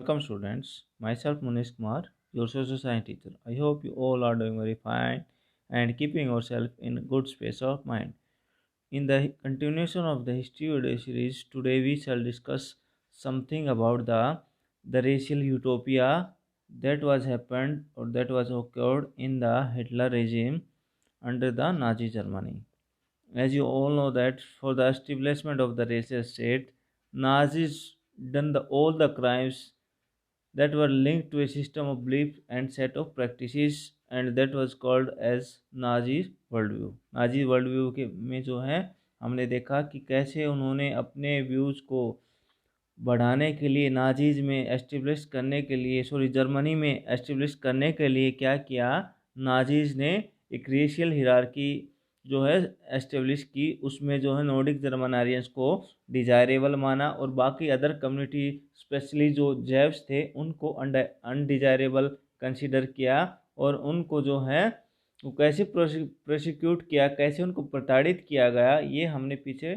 Welcome students, myself Munish Kumar, your social science teacher. I hope you all are doing very fine and keeping yourself in good space of mind. In the continuation of the history video series, today we shall discuss something about the racial utopia that was happened or that was occurred in the Hitler regime under the Nazi Germany. As you all know that for the establishment of the racial state, Nazis done all the crimes that were linked to a system of belief and set of practices, and that was called as Nazi world view. Nazi world view के में जो है हमने देखा कि कैसे उन्होंने अपने व्यूज़ को बढ़ाने के लिए नाजीज में एस्टेब्लिश करने के लिए जर्मनी में एस्टेब्लिश करने के लिए क्या किया. नाजीज ने एक रेशियल हिरार्की जो है एस्टेब्लिश की. उसमें जो है नॉर्डिक जर्मनारियंस को डिजायरेबल माना और बाकी अदर कम्युनिटी स्पेशली जो जेव्स थे उनको अनडिजायरेबल कंसिडर किया और उनको जो है वो कैसे प्रोसिक्यूट किया, कैसे उनको प्रताड़ित किया गया, ये हमने पीछे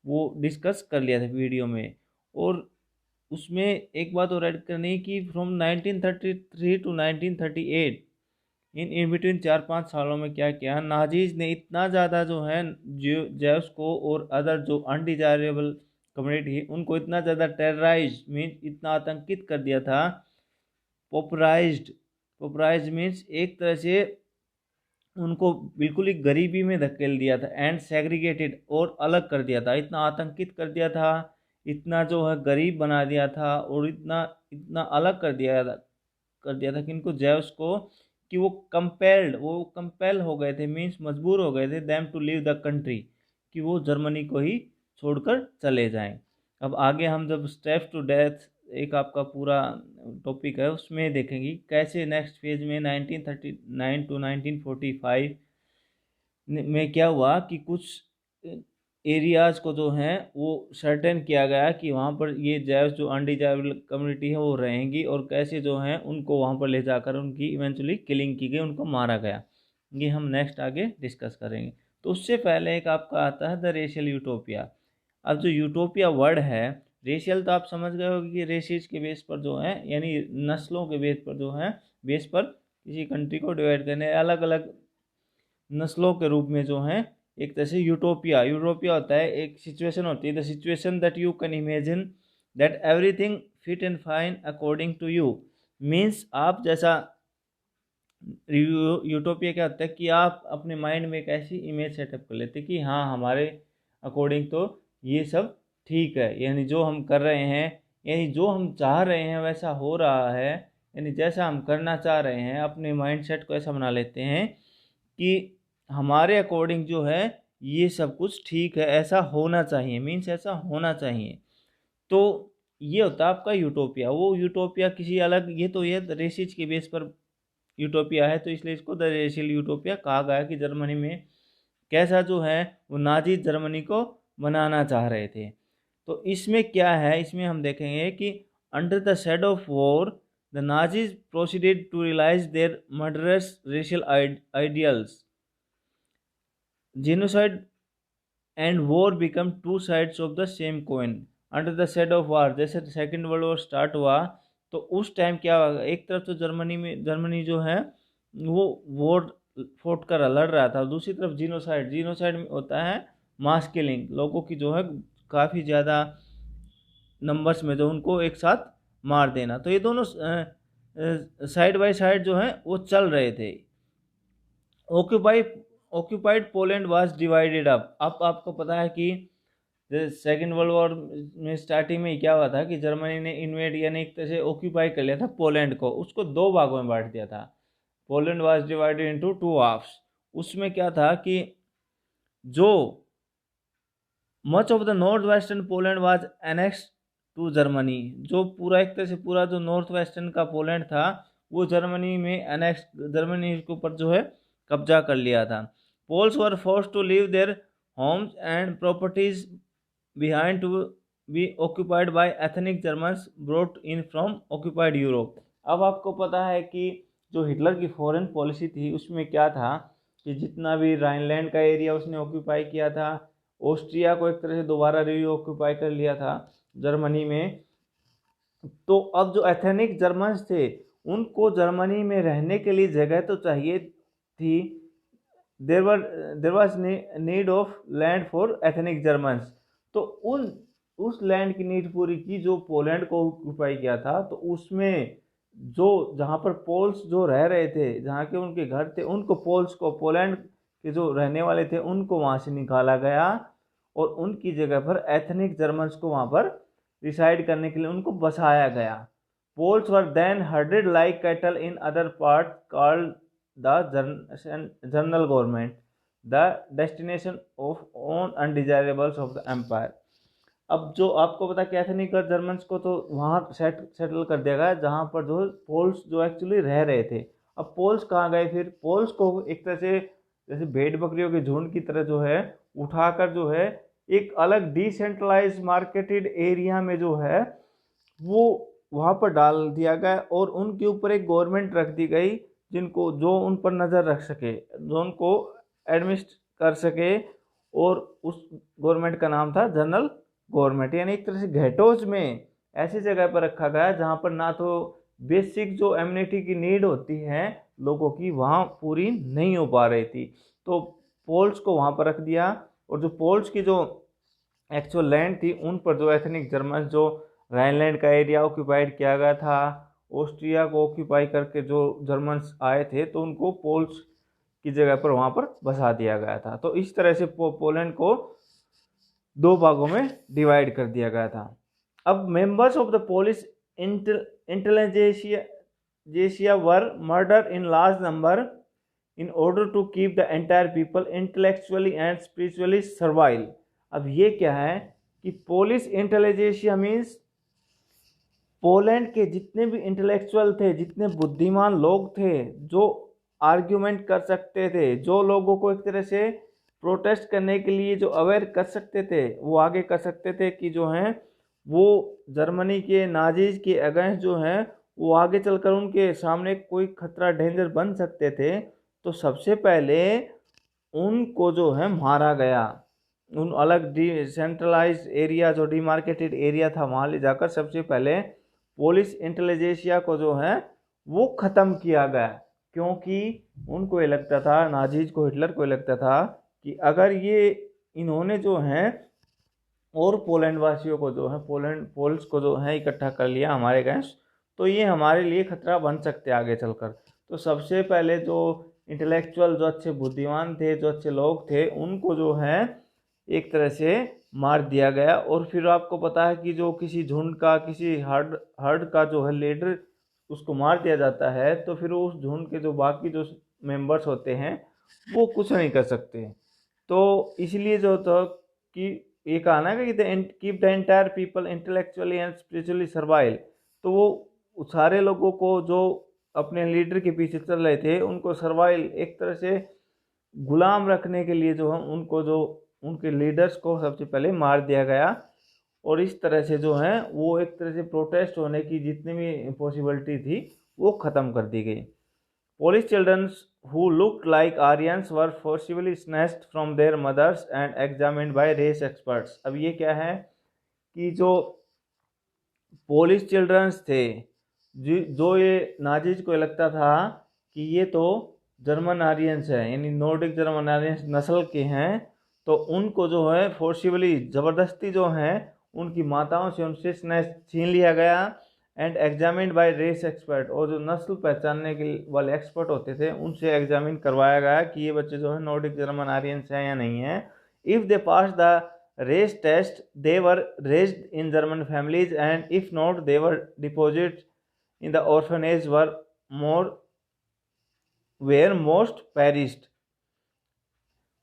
वो डिस्कस कर लिया था वीडियो में. और उसमें एक बात और ऐड करनी कि फ्रॉम 1933 टू 1938 इन बिटवीन 4-5 सालों में क्या किया, नाजीज ने इतना ज़्यादा जो है जेव्स को और अदर जो अनडिजायरेबल कम्युनिटी उनको इतना ज़्यादा टेरराइज मीन्स इतना आतंकित कर दिया था. पॉपुलाइज्ड मीन्स एक तरह से उनको बिल्कुल ही गरीबी में धकेल दिया था एंड सेग्रीगेटेड और अलग कर दिया था. इतना आतंकित कर दिया था, इतना जो है गरीब बना दिया था और इतना इतना अलग कर दिया था कि इनको जेव्स को कि वो कंपेल हो गए थे मीन्स मजबूर हो गए थे them to leave the country कि वो जर्मनी को ही छोड़कर चले जाएं. अब आगे हम जब स्टेप्स टू डेथ एक आपका पूरा टॉपिक है उसमें देखेंगे कैसे नेक्स्ट फेज में 1939 टू 1945 में क्या हुआ कि कुछ एरियाज़ को जो हैं वो सर्टेन किया गया कि वहाँ पर ये जेव्स जो अनडिजायरेबल कम्युनिटी है वो रहेंगी और कैसे जो हैं उनको वहाँ पर ले जाकर उनकी इवेंचुअली किलिंग की गई, उनको मारा गया. ये हम नेक्स्ट आगे डिस्कस करेंगे. तो उससे पहले एक आपका आता है द रेशियल यूटोपिया. अब जो यूटोपिया वर्ड है, रेशियल तो आप समझ गए होगी कि रेशिस के बेस पर जो है यानी नस्लों के बेस पर जो है बेस पर किसी कंट्री को डिवाइड करने अलग अलग नस्लों के रूप में जो है एक तरह से यूटोपिया होता है एक सिचुएशन होती है the situation that you can imagine that everything fit and fine according to you. Means आप जैसा यूटोपिया क्या होता है कि आप अपने माइंड में एक ऐसी इमेज सेटअप कर लेते कि हाँ हमारे अकॉर्डिंग तो ये सब ठीक है, यानी जो हम कर रहे हैं यानी जो हम चाह रहे हैं वैसा हो रहा है, यानी जैसा हम करना चाह रहे हैं अपने माइंड सेट को ऐसा बना लेते हैं कि हमारे अकॉर्डिंग जो है ये सब कुछ ठीक है, ऐसा होना चाहिए मीन्स ऐसा होना चाहिए. तो ये होता है आपका यूटोपिया. वो यूटोपिया किसी अलग ये तो ये रेसिस के बेस पर यूटोपिया है तो इसलिए इसको द रेशियल यूटोपिया कहा गया कि जर्मनी में कैसा जो है वो नाजी जर्मनी को बनाना चाह रहे थे. तो इसमें क्या है, इसमें हम देखेंगे कि under the shade of war the Nazis proceeded to realise their murderous racial ideals. genocide and war become two sides of the same coin under the shade of war. जैसे सेकेंड वर्ल्ड वॉर स्टार्ट हुआ तो उस time क्या हुआ, एक तरफ तो Germany जो है वो वॉर फोट कर लड़ रहा था, दूसरी तरफ जीनोसाइड होता है मास किलिंग, लोगों की जो है काफ़ी ज़्यादा नंबर्स में जो उनको एक साथ मार देना. तो ये दोनों साइड बाय साइड जो है वो चल रहे थे. Occupied Poland was divided up. अब आपको पता है कि सेकेंड वर्ल्ड वॉर में स्टार्टिंग में क्या हुआ था कि जर्मनी ने इन्वेड यानी एक तरह से ऑक्यूपाई कर लिया था पोलैंड को, उसको दो भागों में बांट दिया था. Poland was divided into two halves. उसमें क्या था कि जो much of the north western Poland was annex to Germany, जो पूरा एक तरह से पूरा जो नॉर्थ वेस्टर्न का पोलैंड था वो जर्मनी में एनेक्स जर्मनी के ऊपर जो है कब्जा कर लिया था. Poles were forced to leave their homes and properties behind to be occupied by ethnic Germans brought in from occupied Europe. अब आपको पता है कि जो हिटलर की फॉरेन पॉलिसी थी उसमें क्या था कि जितना भी राइनलैंड का एरिया उसने ऑक्यूपाई किया था, ऑस्ट्रिया को एक तरह से दोबारा री ऑक्यूपाई कर लिया था जर्मनी में, तो अब जो एथेनिक जर्मन्स थे उनको जर्मनी में रहने के लिए जगह तो चाहिए थी। There was need of land for ethnic Germans. तो उन उस लैंड की नीड पूरी की जो पोलैंड को ऑक्यूपाई किया था। तो उसमें जो जहाँ पर पोल्स जो रह रहे थे, जहाँ के उनके घर थे, उनको पोल्स को, पोलैंड के जो रहने वाले थे उनको वहाँ से निकाला गया और उनकी जगह पर एथनिक जर्मन्स को वहाँ पर रिसाइड करने के लिए उनको बसाया गया। Poles were then herded like cattle in other part called the General Government, the destination of own undesirables of the empire. अब जो आपको पता क्या थे, नहीं कर जर्मन्स को तो वहाँ सेटल कर दिया गया जहाँ पर जो पोल्स जो एक्चुअली रह रहे थे। अब पोल्स कहाँ गए, फिर पोल्स को एक तरह से जैसे भेड़ बकरियों के झुंड की तरह जो है उठाकर जो है एक अलग डिसेंट्रलाइज मार्केटेड एरिया में जो है वो वहाँ पर डाल दिया गया और उनके ऊपर एक गवर्नमेंट रख दी गई जिनको जो उन पर नज़र रख सके, जो उनको एडमिनिस्ट कर सके। और उस गवर्नमेंट का नाम था जनरल गवर्नमेंट। यानी एक तरह से घेटोज में ऐसी जगह पर रखा गया जहाँ पर ना तो बेसिक जो एम्यूनिटी की नीड होती है लोगों की वहाँ पूरी नहीं हो पा रही थी। तो पोल्स को वहाँ पर रख दिया और जो पोल्स की जो एक्चुअल लैंड थी उन पर जो एथनिक जर्मन जो राइनलैंड का एरिया ऑक्यूपाइड किया गया था, ऑस्ट्रिया को ऑक्यूपाई करके जो जर्मन्स आए थे तो उनको पोल्स की जगह पर वहाँ पर बसा दिया गया था। तो इस तरह से पोलैंड को दो भागों में डिवाइड कर दिया गया था। अब members of the Polish intelligentsia were murder in large number in order to keep the entire people intellectually and spiritually servile। अब ये क्या है कि पोलिश इंटेलिजेंसिया मीन्स पोलैंड के जितने भी इंटेलेक्चुअल थे, जितने बुद्धिमान लोग थे जो आर्ग्यूमेंट कर सकते थे, जो लोगों को एक तरह से प्रोटेस्ट करने के लिए जो अवेयर कर सकते थे, वो आगे कर सकते थे कि जो हैं वो जर्मनी के नाजीज के अगेंस्ट जो हैं वो आगे चलकर उनके सामने कोई खतरा डेंजर बन सकते थे। तो सबसे पहले उनको जो है मारा गया। उन अलग डिसेंट्रलाइज एरिया जो डिमार्केटेड एरिया था वहाँ ले जाकर सबसे पहले पोलिश इंटेलिजेंसिया को जो है वो ख़त्म किया गया। क्योंकि उनको ये लगता था, नाजीज को, हिटलर को ये लगता था कि अगर ये इन्होंने जो है और पोलैंड वासियों को जो है पोल्स को जो है इकट्ठा कर लिया हमारे अगेंस्ट, तो ये हमारे लिए खतरा बन सकते हैं आगे चलकर। तो सबसे पहले जो इंटेलेक्चुअल, जो अच्छे बुद्धिमान थे, जो अच्छे लोग थे, उनको जो है एक तरह से मार दिया गया। और फिर आपको पता है कि जो किसी झुंड का, किसी हर्ड का जो है लीडर, उसको मार दिया जाता है तो फिर उस झुंड के जो बाकी जो मेंबर्स होते हैं वो कुछ नहीं कर सकते। तो इसलिए जो था कि ये कहा ना कि keep the entire people intellectually and spiritually servile. तो वो सारे लोगों को जो अपने लीडर के पीछे चल रहे थे उनको सर्वाइल, एक तरह से गुलाम रखने के लिए जो है उनको, जो उनके लीडर्स को सबसे पहले मार दिया गया। और इस तरह से जो है वो एक तरह से प्रोटेस्ट होने की जितनी भी पॉसिबिलिटी थी वो ख़त्म कर दी गई। Polish children who looked like Aryans were forcibly snatched from their mothers and examined by race experts। अब ये क्या है कि जो पोलिश चिल्ड्रंस थे, जो ये नाजीज को लगता था कि ये तो जर्मन आरियंस है, यानी नॉर्डिक जर्मन आरियंस नस्ल के हैं, तो उनको जो है फोर्सिबली, ज़बरदस्ती जो है उनकी माताओं से उनसे स्नैच छीन लिया गया। And examined by race expert, और जो नस्ल पहचानने के वाले एक्सपर्ट होते थे उनसे एग्जामिन करवाया गया कि ये बच्चे जो है नॉर्डिक जर्मन आरियंस हैं या नहीं है। If they pass the race test they were raised in German families, and if not they were deposited in the orphanage where most perished।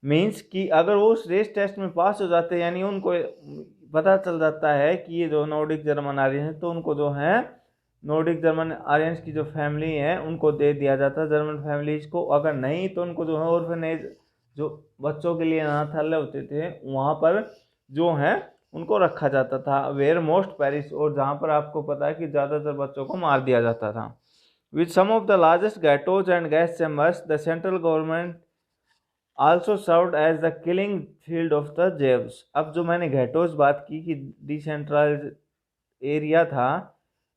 Means कि अगर वो उस रेस टेस्ट में पास हो जाते, यानी उनको पता चल जाता है कि ये जो नॉर्डिक जर्मन आर्यन है, तो उनको जो है नॉर्डिक जर्मन आर्यंस की जो फैमिली है उनको दे दिया जाता जर्मन फैमिलीज को। अगर नहीं तो उनको जो है ऑर्फनेज, जो बच्चों के लिए अनाथालय होते थे, वहाँ पर जो है उनको रखा जाता था। वेयर मोस्ट पेरिस, और जहाँ पर आपको पता है कि ज़्यादातर बच्चों को मार दिया जाता था। With some of the largest ghettos and gas chambers the central government also served as the killing field of the Jews. अब जो मैंने गैटोज बात की कि डिसेंट्रलाइज एरिया था,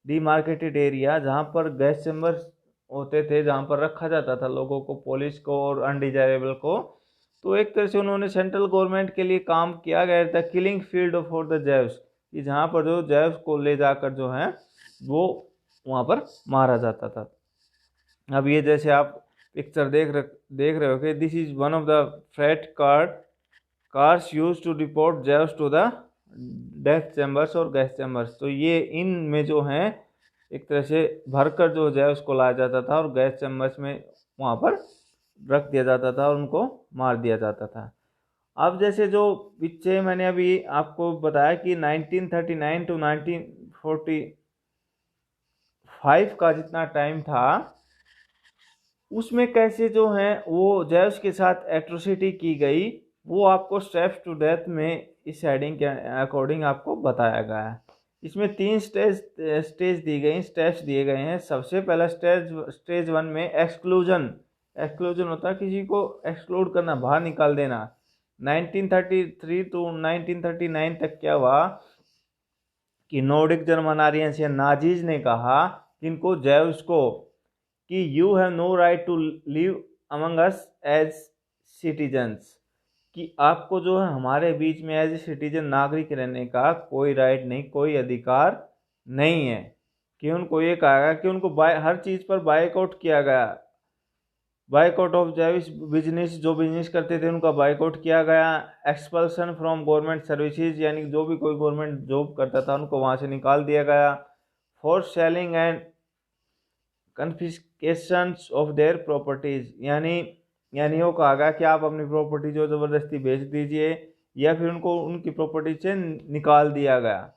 डिमार्केटेड एरिया जहाँ पर गैस चैम्बर्स होते थे, जहाँ पर रखा जाता था लोगों को, पुलिस को और अनडिजायरेबल को। तो एक तरह से उन्होंने सेंट्रल गवर्नमेंट के लिए काम किया गया था, किलिंग फील्ड फॉर द जैव्स, कि जहाँ पर जो जैव्स को ले जाकर जो है वो वहाँ पर मारा जाता था। अब ये जैसे आप पिक्चर देख रहे हो कि this is one of the freight cars use to report Jews to the death chambers और गैस चैम्बर्स। तो ये इनमें जो है एक तरह से भरकर जो जैव्स को लाया जाता था और गैस चैम्बर्स में वहाँ पर रख दिया जाता था और उनको मार दिया जाता था। अब जैसे जो पीछे मैंने अभी आपको बताया कि 1939 टू 1945 का जितना टाइम था, उसमें कैसे जो है वो जैव्स के साथ एट्रोसिटी की गई, वो आपको स्टेप्स टू डेथ में इस हेडिंग के अकॉर्डिंग आपको बताया गया है। इसमें 3 स्टेज दी गई, स्टेप्स दिए गए हैं। सबसे पहला स्टेज 1 में एक्सक्लूजन होता है किसी को एक्सक्लूड करना, बाहर निकाल देना। 1933 टू 1939 तक क्या हुआ कि नॉर्डिक जर्मनारियंस या नाजीज ने कहा इनको जैव्स को कि you have no right to live among us as citizens, कि आपको जो है हमारे बीच में एज ए सिटीजन नागरिक रहने का कोई राइट नहीं, कोई अधिकार नहीं है। कि उनको ये कहा गया कि उनको हर चीज़ पर बायकॉट किया गया, बायकॉट ऑफ जैविस बिजनेस, जो बिजनेस करते थे उनका बायकॉट किया गया। एक्सपल्सन फ्रॉम गवर्नमेंट सर्विसेज, यानी जो भी कोई गवर्नमेंट जॉब करता था उनको वहाँ से निकाल दिया गया। Force selling and confiscations of their properties, यानी वो कहा गया कि आप अपनी प्रॉपर्टी जो ज़बरदस्ती बेच दीजिए या फिर उनको उनकी प्रॉपर्टी से निकाल दिया गया।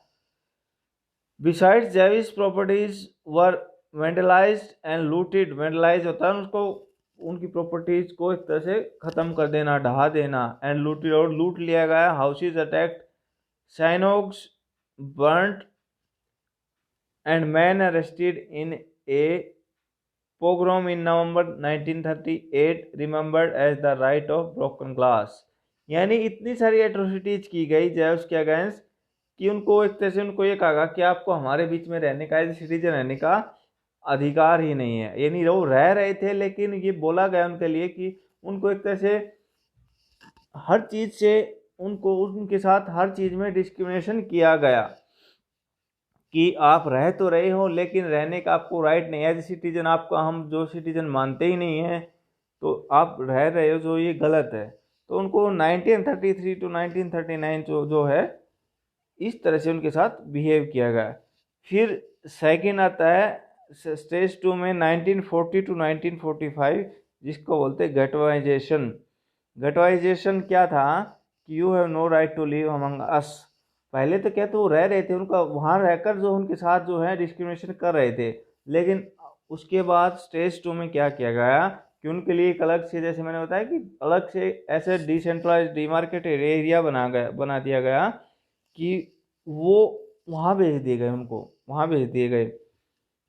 Besides Jewish properties were vandalized and looted, vandalize होता है उसको उनकी प्रॉपर्टीज को एक तरह से ख़त्म कर देना, ढहा देना। एंड लूटेड, और लूट लिया गया। Houses attacked, synagogues burned and men arrested in a pogrom in November 1938 remembered as the right of broken glass. यानी इतनी सारी एट्रोसिटीज की गई जैव्स के अगेंस्ट कि उनको एक तरह से उनको ये कहा कि आपको हमारे बीच में रहने का, एज सिटीजन रहने का अधिकार ही नहीं है। यानी वो रह रहे थे लेकिन ये बोला गया उनके लिए कि उनको एक तरह से हर चीज़ से उनको उनके साथ हर चीज़ में डिस्क्रिमिनेशन किया गया कि आप रह तो रहे हो लेकिन रहने का आपको राइट नहीं है। एज सिटीजन आपको हम जो सिटीजन मानते ही नहीं है, तो आप रह रहे हो जो ये गलत है। तो उनको 1933 टू 1939 जो है इस तरह से उनके साथ बिहेव किया गया। फिर सेकेंड आता है स्टेज 2 में 1940 टू 1945, जिसको बोलते हैं गेटवाइजेशन। गेटवाइजेशन क्या था कि you have no right to live among us. पहले तो क्या, तो वो रह रहे थे, उनका वहाँ रहकर जो उनके साथ जो है डिस्क्रिमिनेशन कर रहे थे। लेकिन उसके बाद स्टेज 2 में क्या किया गया कि उनके लिए एक अलग से, जैसे मैंने बताया कि अलग से ऐसे डिसेंट्रलाइज डिमार्केटेड एरिया बना दिया गया कि वो वहाँ भेज दिए गए, उनको वहाँ भेज दिए गए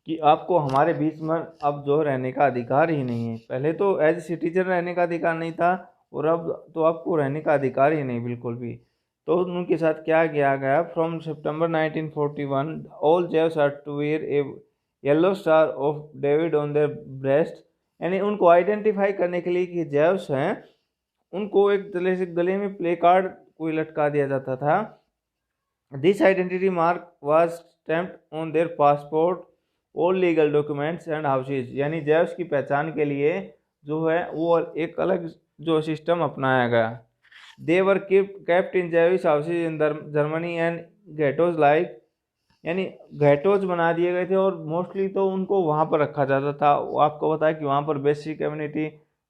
कि आपको हमारे बीच में अब जो रहने का अधिकार ही नहीं है। पहले तो एज सिटीजन रहने का अधिकार नहीं था और अब तो आपको रहने का अधिकार ही नहीं बिल्कुल भी। तो उनके साथ क्या किया गया, from September 1941 all Jews are to wear a yellow star of David on their breast. यानी उनको आइडेंटिफाई करने के लिए कि जैव्स हैं, उनको एक तरह से गले में प्ले कार्ड कोई लटका दिया जाता था। This identity mark was stamped on their passport, all legal documents and houses. यानी जैव्स की पहचान के लिए जो है वो एक अलग जो सिस्टम अपनाया गया। They were kept in Jewish houses in Germany and ghettos like, यानी गेटोज बना दिए गए थे और मोस्टली तो उनको वहाँ पर रखा जाता था। वो आपको बताया कि वहाँ पर बेसिक कम्युनिटी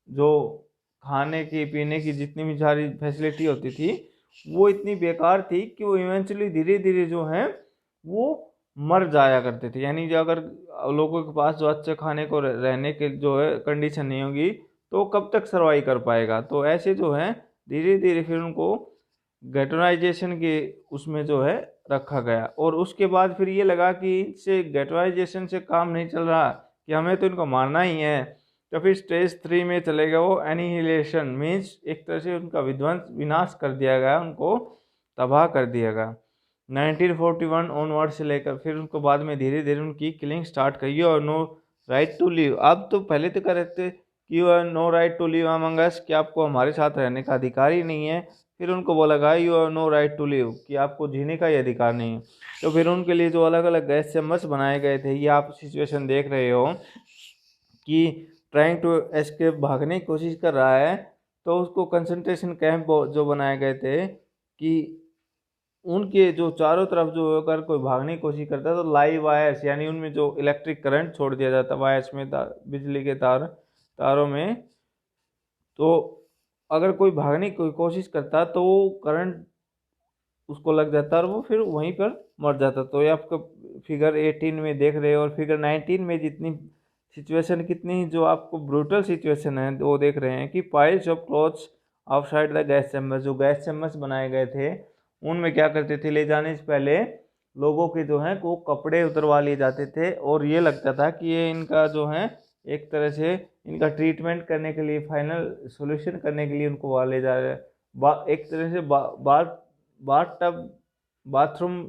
जो खाने की पीने की जितनी भी सारी फैसिलिटी होती थी वो इतनी बेकार थी कि वो इवेंचुअली धीरे धीरे जो है वो मर जाया करते थे। यानी जो अगर लोगों के पास जो अच्छे खाने को रहने के जो है कंडीशन नहीं होगी तो कब तक सर्वाइव कर पाएगा। तो ऐसे जो है धीरे धीरे फिर उनको गेटोनाइजेशन के उसमें जो है रखा गया। और उसके बाद फिर ये लगा कि इससे गेटोनाइजेशन से काम नहीं चल रहा, कि हमें तो इनको मारना ही है। तो फिर स्टेज 3 में चलेगा वो एनिहिलेशन, मीन्स एक तरह से उनका विनाश कर दिया गया, उनको तबाह कर दिया गया। 1941 ऑनवर्ड से लेकर फिर उनको बाद में धीरे धीरे उनकी किलिंग स्टार्ट करी और नो राइट टू लिव। अब तो पहले तो कह रहे थे कि you are no right to live among us, कि आपको हमारे साथ रहने का अधिकार ही नहीं है। फिर उनको बोला गया you are no right to live, कि आपको जीने का ही अधिकार नहीं है। तो फिर उनके लिए जो अलग अलग गैस चैम्बर्स बनाए गए थे, ये आप सिचुएशन देख रहे हो कि ट्राइंग टू एस्केप, भागने की कोशिश कर रहा है, तो उसको कंसंट्रेशन कैंप जो बनाए गए थे कि उनके जो चारों तरफ जो अगर कोई भागने की कोशिश करता है तो लाइव वायर्स, यानी उनमें जो इलेक्ट्रिक करंट छोड़ दिया जाता है वायर्स में, बिजली के तारों में, तो अगर कोई भागने की कोशिश करता तो वो करंट उसको लग जाता और वो फिर वहीं पर मर जाता। तो ये आपको फिगर 18 में देख रहे हो, और फिगर 19 में जितनी सिचुएशन, कितनी जो आपको ब्रूटल सिचुएशन है वो देख रहे हैं कि piles of clothes outside the gas chamber, जो गैस चैम्बर्स बनाए गए थे उनमें क्या करते थे, ले जाने से पहले लोगों के जो है वो कपड़े उतरवा लिए जाते थे, और ये लगता था कि ये इनका जो है एक तरह से इनका ट्रीटमेंट करने के लिए, फाइनल सोल्यूशन करने के लिए उनको वहाँ ले जा रहे हैं। एक तरह से बाथ टब, बाथरूम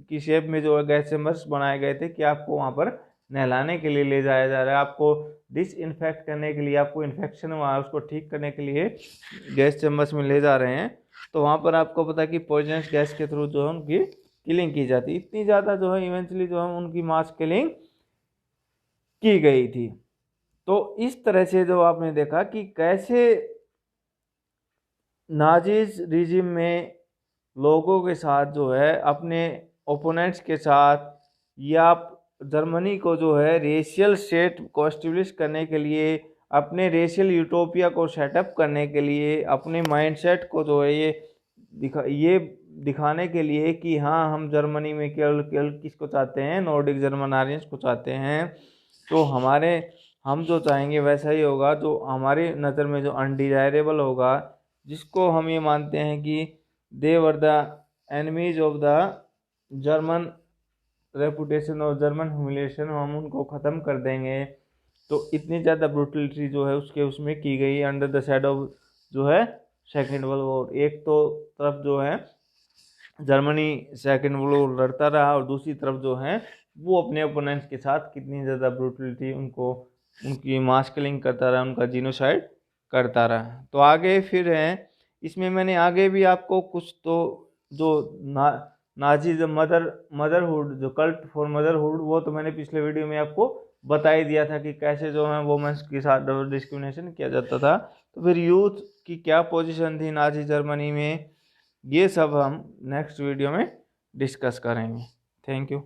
की शेप में जो है गैस चैम्बर्स बनाए गए थे कि आपको वहाँ पर नहलाने के लिए ले जाया जा रहा है, आपको डिसइंफेक्ट करने के लिए, आपको इन्फेक्शन हुआ है उसको ठीक करने के लिए गैस चैम्बर्स में ले जा रहे हैं। तो वहाँ पर आपको पता है कि पॉइजनस गैस के थ्रू जो है उनकी किलिंग की जाती, इतनी ज़्यादा जो है इवेंचुअली जो है उनकी मास किलिंग की गई थी। तो इस तरह से जो आपने देखा कि कैसे नाजीज रिजिम में लोगों के साथ जो है अपने ओपोनेंट्स के साथ, या जर्मनी को जो है रेशियल स्टेट को एस्टेब्लिश करने के लिए, अपने रेशियल यूटोपिया को सेटअप करने के लिए, अपने माइंडसेट को जो है ये दिखाने के लिए कि हाँ हम जर्मनी में केवल केवल किसको चाहते हैं, नॉर्डिक जर्मन आर्यंस को चाहते हैं। तो हम जो चाहेंगे वैसा ही होगा, जो हमारी नज़र में जो अनडिजायरेबल होगा, जिसको हम ये मानते हैं कि they were the enemies of the German reputation और जर्मन ह्यूमिलेशन, हम उनको ख़त्म कर देंगे। तो इतनी ज़्यादा ब्रूटलिटी जो है उसमें की गई अंडर द शेडो जो है सेकेंड वर्ल्ड वॉर। एक तो तरफ जो है जर्मनी सेकेंड वर्ल्ड वॉर लड़ता रहा, और दूसरी तरफ जो है वो अपने ओपोनेंट्स के साथ कितनी ज़्यादा ब्रूटलिटी उनकी मास किलिंग करता रहा, उनका जीनोसाइड करता रहा। तो आगे फिर है, इसमें मैंने आगे भी आपको कुछ तो जो नाजी मदरहुड, जो कल्ट फॉर मदरहुड, वो तो मैंने पिछले वीडियो में आपको बता ही दिया था कि कैसे जो है वुमेन्स के साथ डिस्क्रिमिनेशन किया जाता था। तो फिर यूथ की क्या पोजीशन थी नाजी जर्मनी में, ये सब हम नेक्स्ट वीडियो में डिस्कस करेंगे। Thank you.